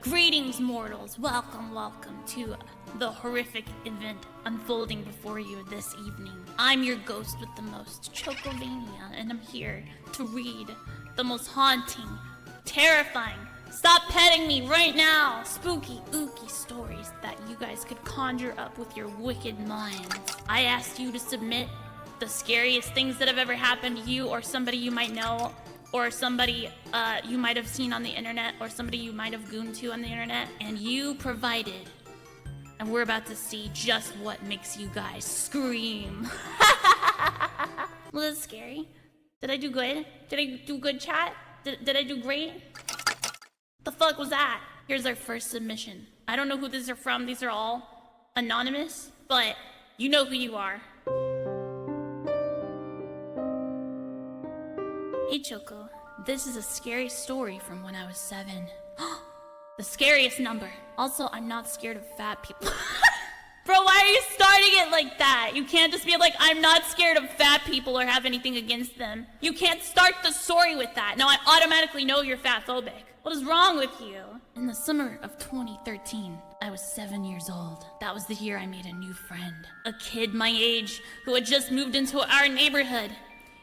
Greetings, mortals. Welcome to the horrific event unfolding before you this evening. I'm your ghost with the most, ChocoVania, and I'm here to read the most haunting, terrifying, stop petting me right now, spooky, ooky stories that you guys could conjure up with your wicked minds. I asked you to submit the scariest things that have ever happened to you or somebody you might know, or somebody you might have seen on the internet, or somebody you might have gooned to on the internet, and you provided. And we're about to see just what makes you guys scream. Was it scary? Did I do good? Did I do good, chat? Did I do great? The fuck was that? Here's our first submission. I don't know who these are from. These are all anonymous, but you know who you are. Hey Choco, this is a scary story from when I was 7. The scariest number. Also, I'm not scared of fat people. Bro, why are you starting it like that? You can't just be like, I'm not scared of fat people or have anything against them. You can't start the story with that. Now I automatically know you're fatphobic. What is wrong with you? In the summer of 2013, I was 7 years old. That was the year I made a new friend. A kid my age who had just moved into our neighborhood.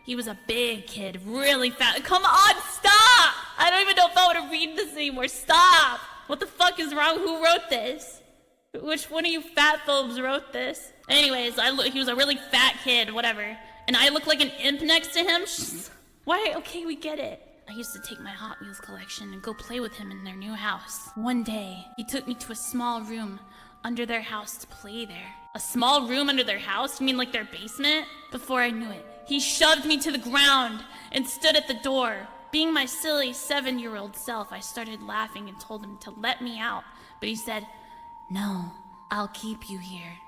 He was a big kid, really fat. Come on, stop! I don't even know if I want to read this anymore. Stop! What the fuck is wrong? Who wrote this? Which one of you fat phobes wrote this? Anyways, he was a really fat kid, whatever. And I look like an imp next to him? Why? Okay, we get it. I used to take my Hot Wheels collection and go play with him in their new house. One day, he took me to a small room under their house to play there. A small room under their house? You mean like their basement? Before I knew it, he shoved me to the ground and stood at the door. Being my silly 7-year-old self, I started laughing and told him to let me out. But he said, "No, I'll keep you here.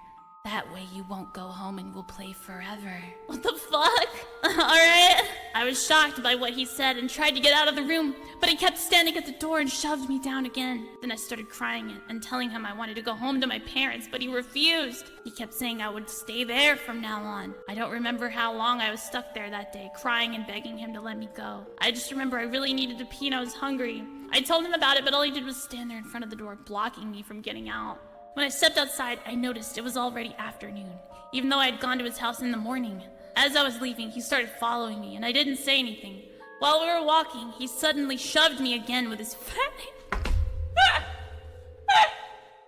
That way you won't go home and we'll play forever." What the fuck? Alright. I was shocked by what he said and tried to get out of the room, but he kept standing at the door and shoved me down again. Then I started crying and telling him I wanted to go home to my parents, but he refused. He kept saying I would stay there from now on. I don't remember how long I was stuck there that day, crying and begging him to let me go. I just remember I really needed to pee and I was hungry. I told him about it, but all he did was stand there in front of the door, blocking me from getting out. When I stepped outside, I noticed it was already afternoon, even though I had gone to his house in the morning. As I was leaving, he started following me, and I didn't say anything. While we were walking, he suddenly shoved me again with his fat hands.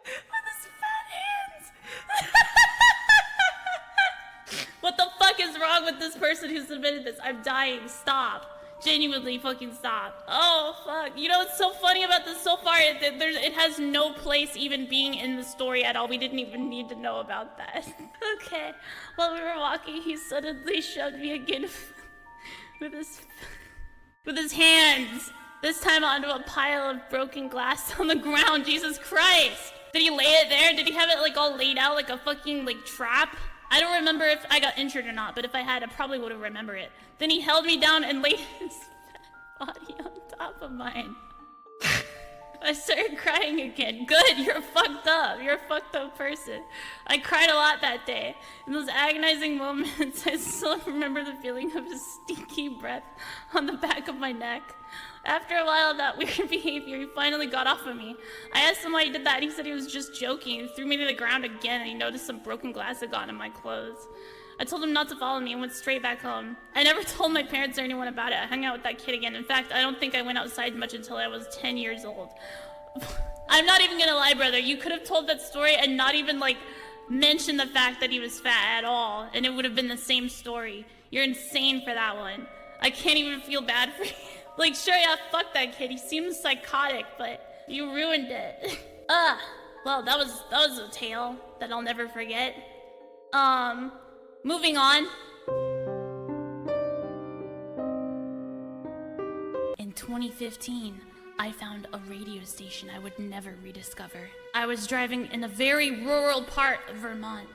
With his fat hands! What the fuck is wrong with this person who submitted this? I'm dying. Stop. Genuinely fucking stop. Oh, fuck. You know what's so funny about this so far? It has no place even being in the story at all. We didn't even need to know about that. Okay. While we were walking, he suddenly shoved me again with his hands. This time onto a pile of broken glass on the ground. Jesus Christ. Did he lay it there? Did he have it like all laid out like a fucking like trap? I don't remember if I got injured or not, but if I had, I probably would have remembered it. Then he held me down and laid his body on top of mine. I started crying again. Good, you're fucked up. You're a fucked up person. I cried a lot that day. In those agonizing moments, I still remember the feeling of his stinky breath on the back of my neck. After a while of that weird behavior, he finally got off of me. I asked him why he did that, and he said he was just joking. He threw me to the ground again, and he noticed some broken glass had gotten in my clothes. I told him not to follow me and went straight back home. I never told my parents or anyone about it. I hung out with that kid again. In fact, I don't think I went outside much until I was 10 years old. I'm not even gonna lie, brother. You could have told that story and not even, like, mention the fact that he was fat at all, and it would have been the same story. You're insane for that one. I can't even feel bad for you. Like, sure, yeah, fuck that kid. He seems psychotic, but you ruined it. Well, that was a tale that I'll never forget. Moving on. In 2015, I found a radio station I would never rediscover. I was driving in a very rural part of Vermont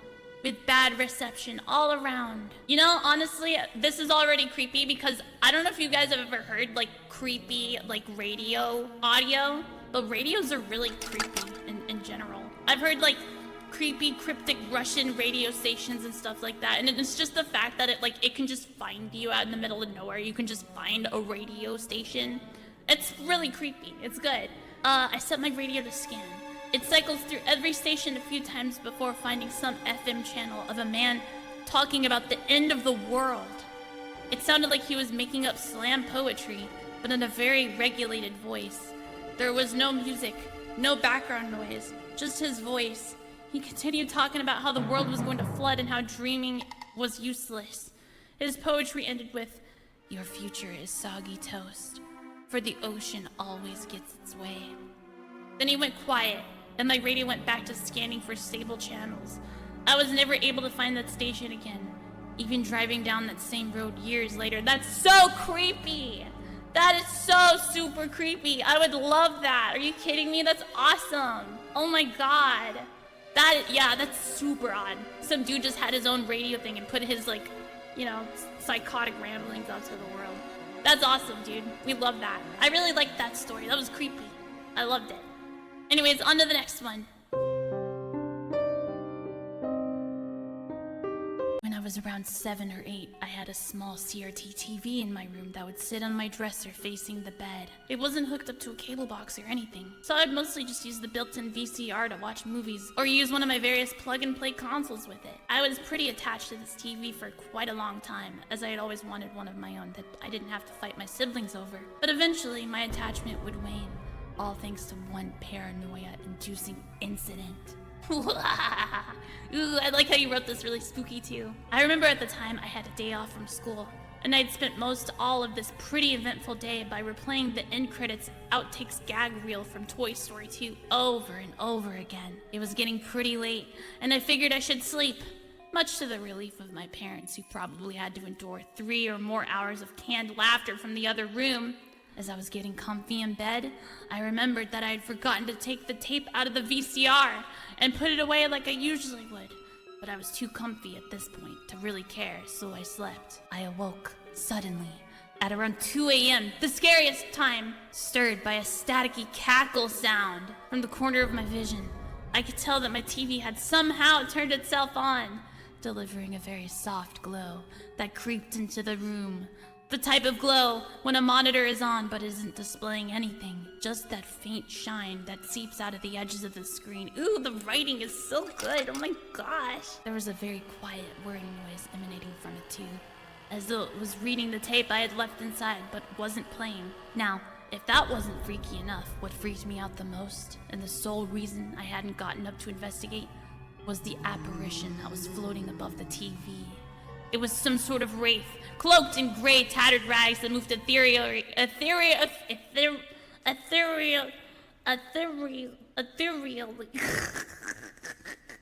with bad reception all around. You know, honestly, this is already creepy because I don't know if you guys have ever heard like creepy like radio audio, but radios are really creepy in general. I've heard like creepy cryptic Russian radio stations and stuff like that, and it's just the fact that it can just find you out in the middle of nowhere. You can just find a radio station. It's really creepy. It's good. I set my radio to scan. It cycles through every station a few times before finding some FM channel of a man talking about the end of the world. It sounded like he was making up slam poetry, but in a very regulated voice. There was no music, no background noise, just his voice. He continued talking about how the world was going to flood and how dreaming was useless. His poetry ended with, "Your future is soggy toast, for the ocean always gets its way." Then he went quiet, and my radio went back to scanning for stable channels. I was never able to find that station again, even driving down that same road years later. That's so creepy! That is so super creepy. I would love that. Are you kidding me? That's awesome. Oh my god. That's super odd. Some dude just had his own radio thing and put his, like, you know, psychotic ramblings out to the world. That's awesome, dude. We love that. I really liked that story. That was creepy. I loved it. Anyways, on to the next one. When I was around 7 or 8, I had a small CRT TV in my room that would sit on my dresser facing the bed. It wasn't hooked up to a cable box or anything, so I'd mostly just use the built-in VCR to watch movies or use one of my various plug-and-play consoles with it. I was pretty attached to this TV for quite a long time, as I had always wanted one of my own that I didn't have to fight my siblings over. But eventually, my attachment would wane, all thanks to one paranoia-inducing incident. Ooh, I like how you wrote this really spooky too. I remember at the time I had a day off from school, and I'd spent most all of this pretty eventful day by replaying the end credits outtakes gag reel from Toy Story 2 over and over again. It was getting pretty late, and I figured I should sleep, much to the relief of my parents, who probably had to endure 3 or more hours of canned laughter from the other room. As I was getting comfy in bed, I remembered that I had forgotten to take the tape out of the VCR and put it away like I usually would. But I was too comfy at this point to really care, so I slept. I awoke suddenly at around 2 a.m., the scariest time, stirred by a staticky cackle sound from the corner of my vision. I could tell that my TV had somehow turned itself on, delivering a very soft glow that creeped into the room. The type of glow when a monitor is on but isn't displaying anything. Just that faint shine that seeps out of the edges of the screen. Ooh, the writing is so good. Oh my gosh. There was a very quiet whirring noise emanating from it too, as though it was reading the tape I had left inside but wasn't playing. Now, if that wasn't freaky enough, what freaked me out the most, and the sole reason I hadn't gotten up to investigate, was the apparition that was floating above the TV. It was some sort of wraith, cloaked in gray, tattered rags that moved ethereally,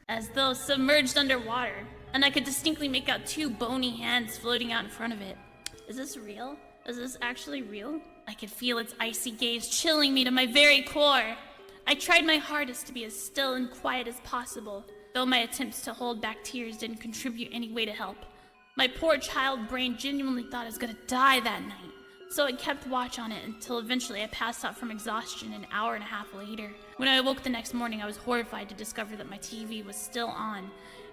as though submerged underwater, and I could distinctly make out 2 bony hands floating out in front of it. Is this real? Is this actually real? I could feel its icy gaze chilling me to my very core. I tried my hardest to be as still and quiet as possible, though my attempts to hold back tears didn't contribute any way to help. My poor child brain genuinely thought I was gonna die that night, so I kept watch on it until eventually I passed out from exhaustion an hour and a half later. When I awoke the next morning, I was horrified to discover that my TV was still on,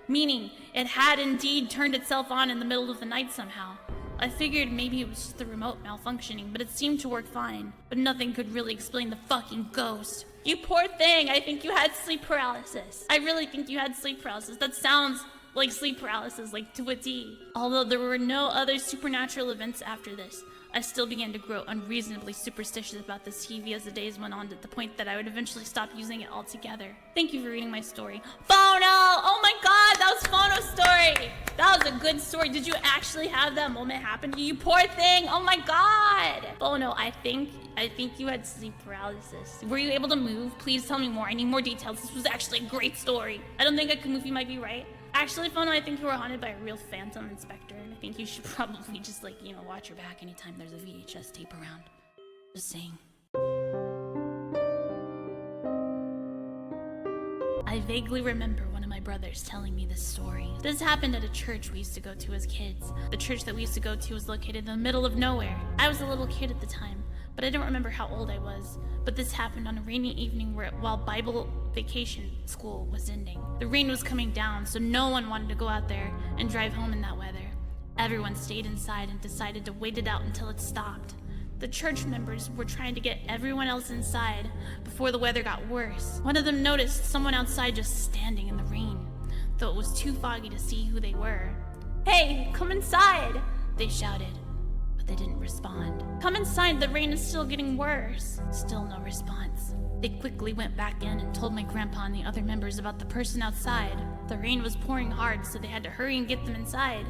meaning it had indeed turned itself on in the middle of the night somehow. I figured maybe it was just the remote malfunctioning, but it seemed to work fine. But nothing could really explain the fucking ghost. You poor thing, I think you had sleep paralysis. I really think you had sleep paralysis. That sounds like sleep paralysis, like to a T. Although there were no other supernatural events after this, I still began to grow unreasonably superstitious about this TV as the days went on, to the point that I would eventually stop using it altogether. Thank you for reading my story. Phono! Oh my god, that was Phono's story! That was a good story. Did you actually have that moment happen to you? You poor thing! Oh my god! Phono, I think you had sleep paralysis. Were you able to move? Please tell me more. I need more details. This was actually a great story. I don't think I could move. You might be right. Actually, Phono, I think you were haunted by a real phantom inspector, and I think you should probably just, like, you know, watch your back anytime there's a VHS tape around. Just saying. I vaguely remember one of my brothers telling me this story. This happened at a church we used to go to as kids. The church that we used to go to was located in the middle of nowhere. I was a little kid at the time, but I don't remember how old I was. But this happened on a rainy evening while Bible vacation school was ending. The rain was coming down, so no one wanted to go out there and drive home in that weather. Everyone stayed inside and decided to wait it out until it stopped. The church members were trying to get everyone else inside before the weather got worse. One of them noticed someone outside just standing in the rain, though it was too foggy to see who they were. "Hey, come inside!" they shouted, but they didn't respond. "Come inside, the rain is still getting worse." Still no response. They quickly went back in and told my grandpa and the other members about the person outside. The rain was pouring hard, so they had to hurry and get them inside.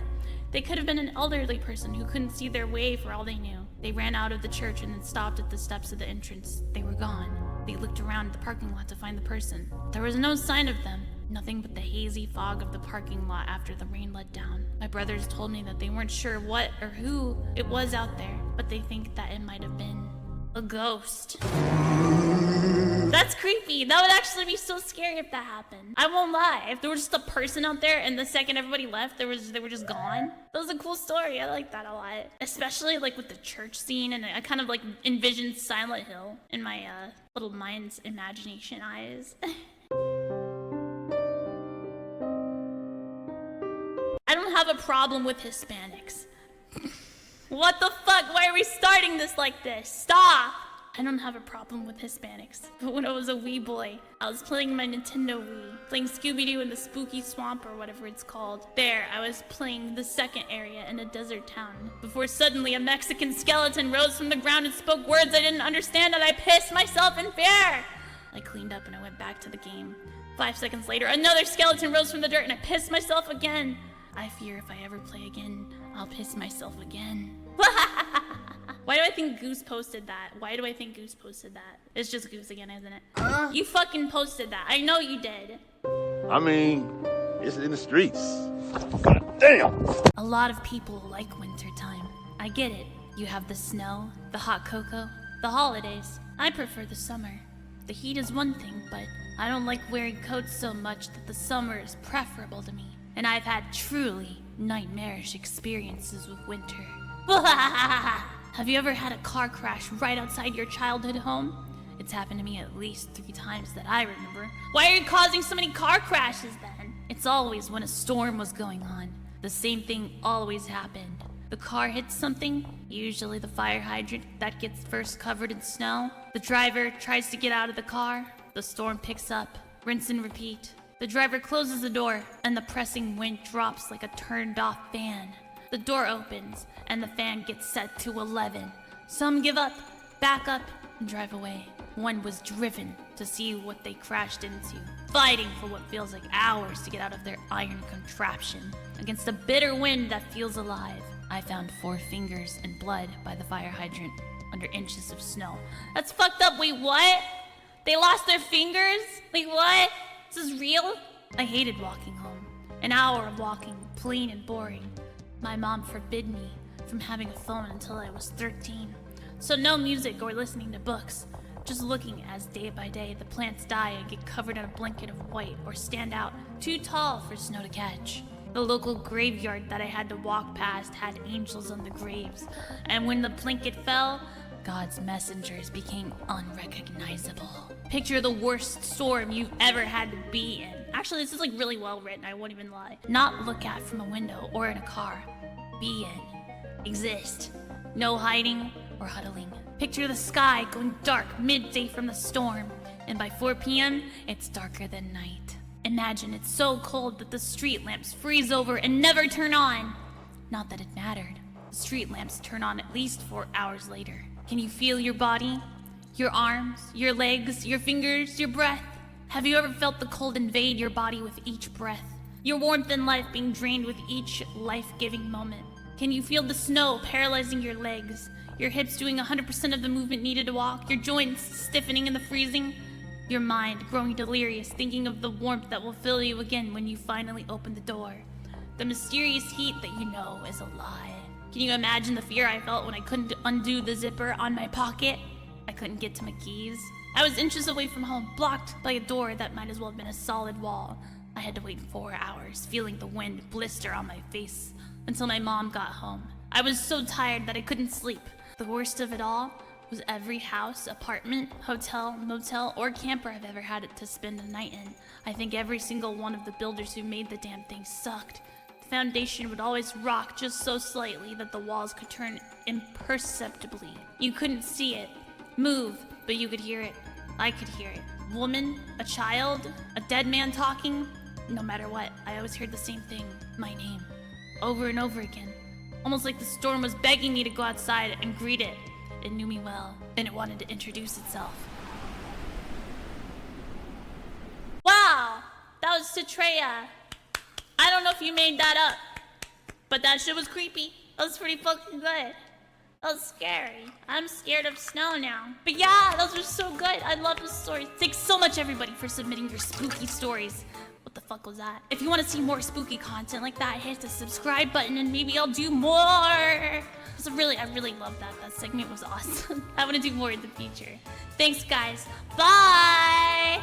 They could have been an elderly person who couldn't see their way for all they knew. They ran out of the church and then stopped at the steps of the entrance. They were gone. They looked around the parking lot to find the person. There was no sign of them. Nothing but the hazy fog of the parking lot after the rain let down. My brothers told me that they weren't sure what or who it was out there, but they think that it might have been a ghost. That's creepy. That would actually be so scary if that happened. I won't lie. If there was just a person out there and the second everybody left, they were just gone. That was a cool story. I like that a lot. Especially like with the church scene, and I kind of like envisioned Silent Hill in my little mind's imagination eyes. I don't have a problem with Hispanics. What the fuck? Why are we starting this like this? Stop! I don't have a problem with Hispanics. But when I was a wee boy, I was playing my Nintendo Wii, playing Scooby-Doo in the Spooky Swamp or whatever it's called. There, I was playing the second area in a desert town, before suddenly a Mexican skeleton rose from the ground and spoke words I didn't understand, and I pissed myself in fear! I cleaned up and I went back to the game. 5 seconds later, another skeleton rose from the dirt and I pissed myself again. I fear if I ever play again, I'll piss myself again. Why do I think Goose posted that? Why do I think Goose posted that? It's just Goose again, isn't it? You fucking posted that. I know you did. I mean, it's in the streets. God damn! A lot of people like wintertime. I get it. You have the snow, the hot cocoa, the holidays. I prefer the summer. The heat is one thing, but I don't like wearing coats so much that the summer is preferable to me. And I've had truly nightmarish experiences with winter. Have you ever had a car crash right outside your childhood home? It's happened to me at least 3 times that I remember. Why are you causing so many car crashes then? It's always when a storm was going on. The same thing always happened. The car hits something, usually the fire hydrant that gets first covered in snow. The driver tries to get out of the car. The storm picks up. Rinse and repeat. The driver closes the door, and the pressing wind drops like a turned-off fan. The door opens, and the fan gets set to 11. Some give up, back up, and drive away. One was driven to see what they crashed into, fighting for what feels like hours to get out of their iron contraption, against a bitter wind that feels alive. I found 4 fingers and blood by the fire hydrant, under inches of snow. That's fucked up. Wait, what? They lost their fingers? Wait, what? This is real? I hated walking home. An hour of walking, plain and boring. My mom forbid me from having a phone until I was 13. So no music or listening to books. Just looking as day by day the plants die and get covered in a blanket of white or stand out too tall for snow to catch. The local graveyard that I had to walk past had angels on the graves. And when the blanket fell, God's messengers became unrecognizable. Picture the worst storm you've ever had to be in. Actually, this is like really well written, I won't even lie. Not look at from a window or in a car. Be in. Exist. No hiding or huddling. Picture the sky going dark midday from the storm, and by 4 p.m., it's darker than night. Imagine it's so cold that the street lamps freeze over and never turn on. Not that it mattered. The street lamps turn on at least 4 hours later. Can you feel your body? Your arms, your legs, your fingers, your breath? Have you ever felt the cold invade your body with each breath? Your warmth and life being drained with each life-giving moment? Can you feel the snow paralyzing your legs? Your hips doing 100% of the movement needed to walk? Your joints stiffening in the freezing? Your mind growing delirious, thinking of the warmth that will fill you again when you finally open the door? The mysterious heat that you know is a lie. Can you imagine the fear I felt when I couldn't undo the zipper on my pocket? I couldn't get to my keys. I was inches away from home, blocked by a door that might as well have been a solid wall. I had to wait 4 hours, feeling the wind blister on my face, until my mom got home. I was so tired that I couldn't sleep. The worst of it all was every house, apartment, hotel, motel, or camper I've ever had to spend a night in. I think every single one of the builders who made the damn thing sucked. foundation would always rock just so slightly that the walls could turn imperceptibly. You couldn't see it move, but you could hear it. I could hear it. Woman, a child, a dead man talking. No matter what, I always heard the same thing. My name. Over and over again. Almost like the storm was begging me to go outside and greet it. It knew me well, and it wanted to introduce itself. Wow! That was Citrea. I don't know if you made that up, but that shit was creepy. That was pretty fucking good. That was scary. I'm scared of snow now. But yeah, those are so good. I love the stories. Thanks so much, everybody, for submitting your spooky stories. What the fuck was that? If you want to see more spooky content like that, hit the subscribe button and maybe I'll do more. I really love that. That segment was awesome. I want to do more in the future. Thanks, guys. Bye!